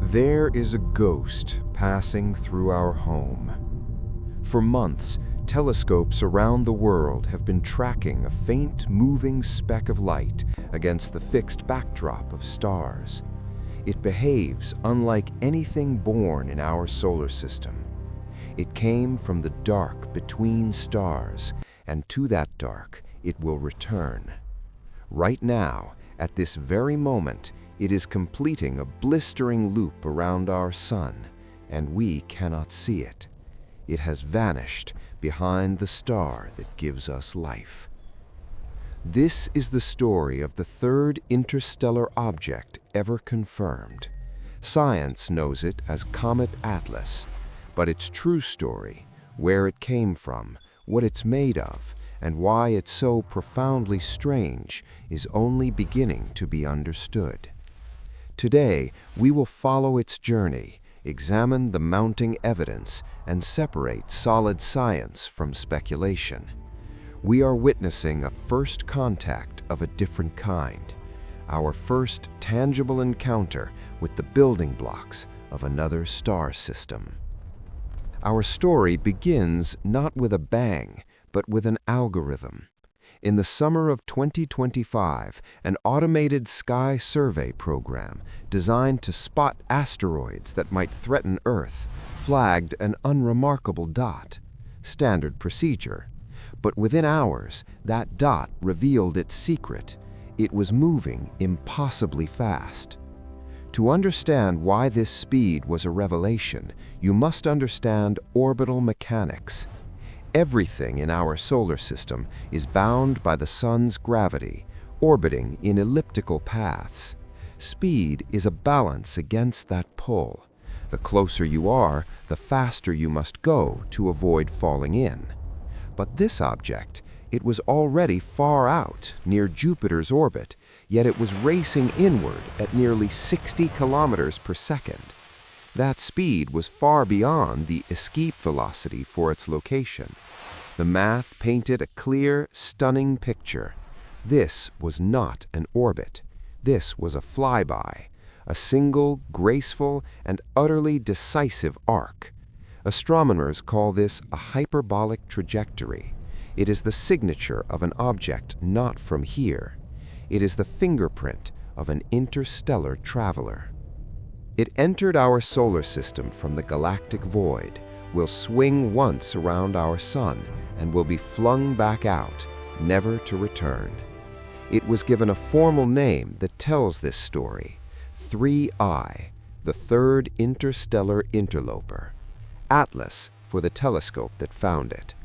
There is a ghost passing through our home. For months, telescopes around the world have been tracking a faint moving speck of light against the fixed backdrop of stars. It behaves unlike anything born in our solar system. It came from the dark between stars, and to that dark it will return. Right now, at this very moment, it is completing a blistering loop around our sun, and we cannot see it. It has vanished behind the star that gives us life. This is the story of the third interstellar object ever confirmed. Science knows it as Comet Atlas, but its true story, where it came from, what it's made of, and why it's so profoundly strange, is only beginning to be understood. Today, we will follow its journey, examine the mounting evidence, and separate solid science from speculation. We are witnessing a first contact of a different kind, our first tangible encounter with the building blocks of another star system. Our story begins not with a bang, but with an algorithm. In the summer of 2025, an automated sky survey program designed to spot asteroids that might threaten Earth flagged an unremarkable dot. Standard procedure. But within hours, that dot revealed its secret. It was moving impossibly fast. To understand why this speed was a revelation, you must understand orbital mechanics. Everything in our solar system is bound by the sun's gravity, orbiting in elliptical paths. Speed is a balance against that pull. The closer you are, the faster you must go to avoid falling in. But this object, it was already far out, near Jupiter's orbit, yet it was racing inward at nearly 60 kilometers per second. That speed was far beyond the escape velocity for its location. The math painted a clear, stunning picture. This was not an orbit. This was a flyby, a single, graceful, and utterly decisive arc. Astronomers call this a hyperbolic trajectory. It is the signature of an object not from here. It is the fingerprint of an interstellar traveler. It entered our solar system from the galactic void, will swing once around our sun, and will be flung back out, never to return. It was given a formal name that tells this story: 3I, the third interstellar interloper. Atlas, for the telescope that found it.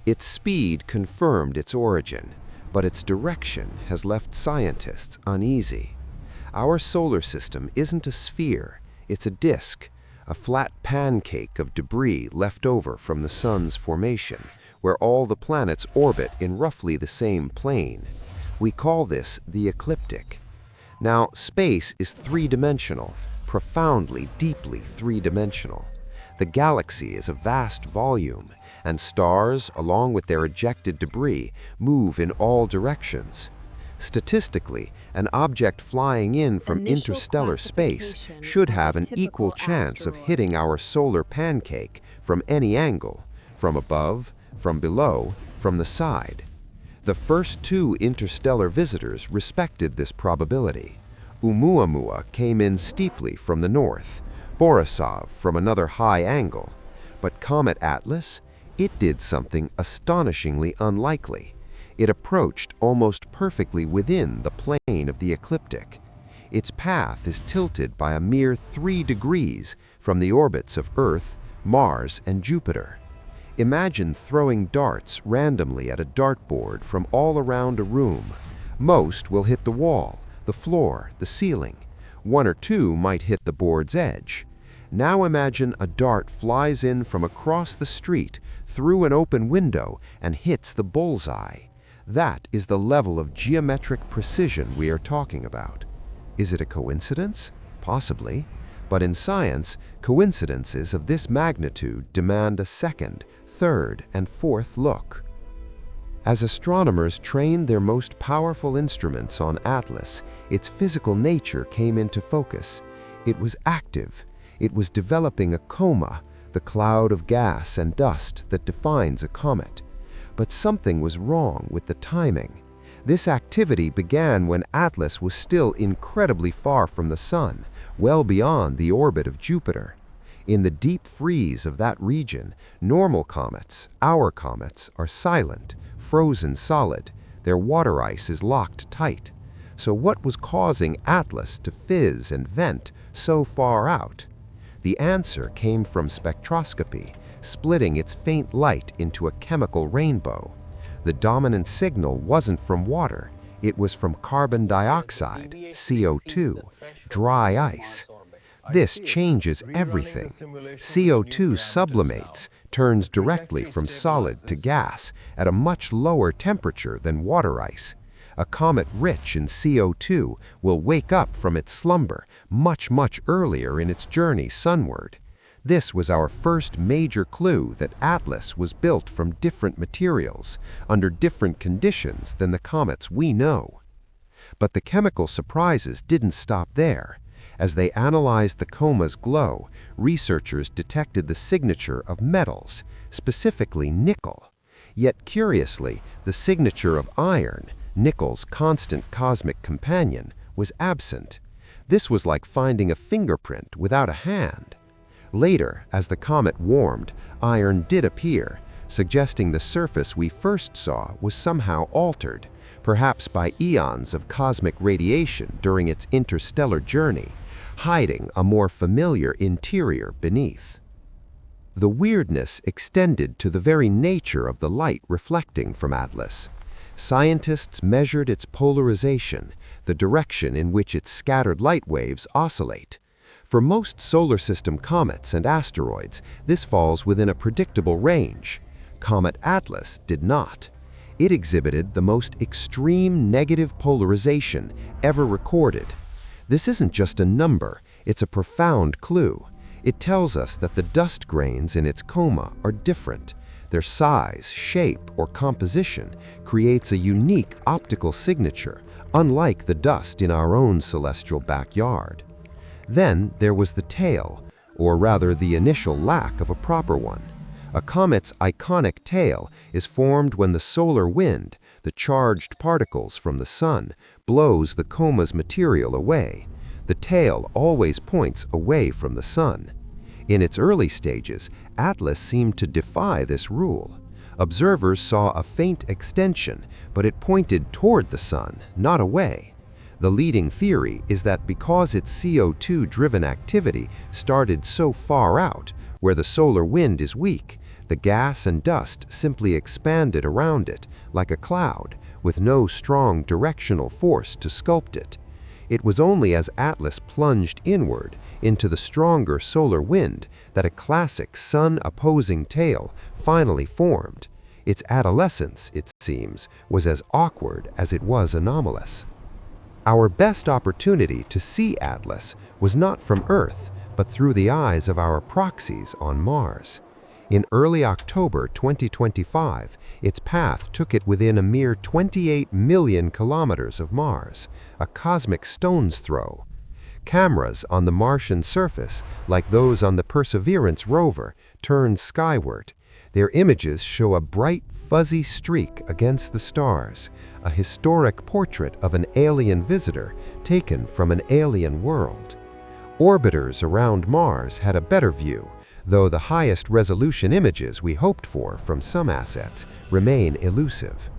Its speed confirmed its origin, but its direction has left scientists uneasy. Our solar system isn't a sphere, it's a disk, a flat pancake of debris left over from the sun's formation, where all the planets orbit in roughly the same plane. We call this the ecliptic. Now, space is three-dimensional, profoundly, deeply three-dimensional. The galaxy is a vast volume, and stars, along with their ejected debris, move in all directions. Statistically, an object flying in from interstellar space should have an equal chance of hitting our solar pancake from any angle, from above, from below, from the side. The first two interstellar visitors respected this probability. Oumuamua came in steeply from the north, Borisov from another high angle. But Comet Atlas? It did something astonishingly unlikely. It approached almost perfectly within the plane of the ecliptic. Its path is tilted by a mere 3 degrees from the orbits of Earth, Mars, and Jupiter. Imagine throwing darts randomly at a dartboard from all around a room. Most will hit the wall, the floor, the ceiling. 1 or 2 might hit the board's edge. Now imagine a dart flies in from across the street, through an open window, and hits the bullseye. That is the level of geometric precision we are talking about. Is it a coincidence? Possibly. But in science, coincidences of this magnitude demand a second, third, and fourth look. As astronomers trained their most powerful instruments on Atlas, its physical nature came into focus. It was active. It was developing a coma, the cloud of gas and dust that defines a comet. But something was wrong with the timing. This activity began when Atlas was still incredibly far from the Sun, well beyond the orbit of Jupiter. In the deep freeze of that region, normal comets, our comets, are silent, frozen solid. Their water ice is locked tight. So what was causing Atlas to fizz and vent so far out? The answer came from spectroscopy, splitting its faint light into a chemical rainbow. The dominant signal wasn't from water, it was from carbon dioxide, CO2, dry ice. This changes everything. CO2 sublimates, turns directly from solid to gas at a much lower temperature than water ice. A comet rich in CO2 will wake up from its slumber much earlier in its journey sunward. This was our first major clue that Atlas was built from different materials, under different conditions than the comets we know. But the chemical surprises didn't stop there. As they analyzed the coma's glow, researchers detected the signature of metals, specifically nickel. Yet curiously, the signature of iron, nickel's constant cosmic companion, was absent. This was like finding a fingerprint without a hand. Later, as the comet warmed, iron did appear, suggesting the surface we first saw was somehow altered, perhaps by eons of cosmic radiation during its interstellar journey, hiding a more familiar interior beneath. The weirdness extended to the very nature of the light reflecting from Atlas. Scientists measured its polarization, the direction in which its scattered light waves oscillate. For most solar system comets and asteroids, this falls within a predictable range. Comet Atlas did not. It exhibited the most extreme negative polarization ever recorded. This isn't just a number, it's a profound clue. It tells us that the dust grains in its coma are different. Their size, shape, or composition creates a unique optical signature, unlike the dust in our own celestial backyard. Then there was the tail, or rather the initial lack of a proper one. A comet's iconic tail is formed when the solar wind, the charged particles from the sun, blows the coma's material away. The tail always points away from the sun. In its early stages, Atlas seemed to defy this rule. Observers saw a faint extension, but it pointed toward the sun, not away. The leading theory is that because its CO2-driven activity started so far out, where the solar wind is weak, the gas and dust simply expanded around it, like a cloud, with no strong directional force to sculpt it. It was only as Atlas plunged inward into the stronger solar wind that a classic sun-opposing tail finally formed. Its adolescence, it seems, was as awkward as it was anomalous. Our best opportunity to see Atlas was not from Earth, but through the eyes of our proxies on Mars. In early October 2025, its path took it within a mere 28 million kilometers of Mars, a cosmic stone's throw. Cameras on the Martian surface, like those on the Perseverance rover, turned skyward. Their images show a bright, fuzzy streak against the stars, a historic portrait of an alien visitor taken from an alien world. Orbiters around Mars had a better view, though the highest resolution images we hoped for from some assets remain elusive.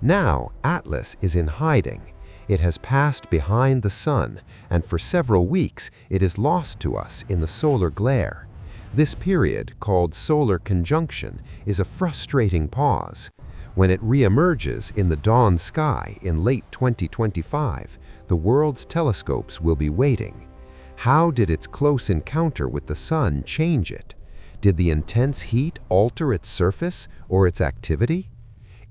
Now, Atlas is in hiding. It has passed behind the sun, and for several weeks it is lost to us in the solar glare. This period, called solar conjunction, is a frustrating pause. When it reemerges in the dawn sky in late 2025, the world's telescopes will be waiting. How did its close encounter with the sun change it? Did the intense heat alter its surface or its activity?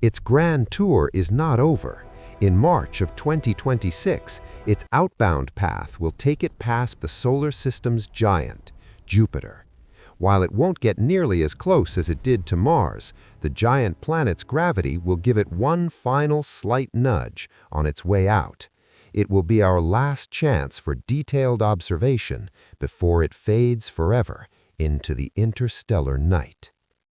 Its grand tour is not over. In March of 2026, its outbound path will take it past the solar system's giant, Jupiter. While it won't get nearly as close as it did to Mars, the giant planet's gravity will give it one final slight nudge on its way out. It will be our last chance for detailed observation before it fades forever into the interstellar night.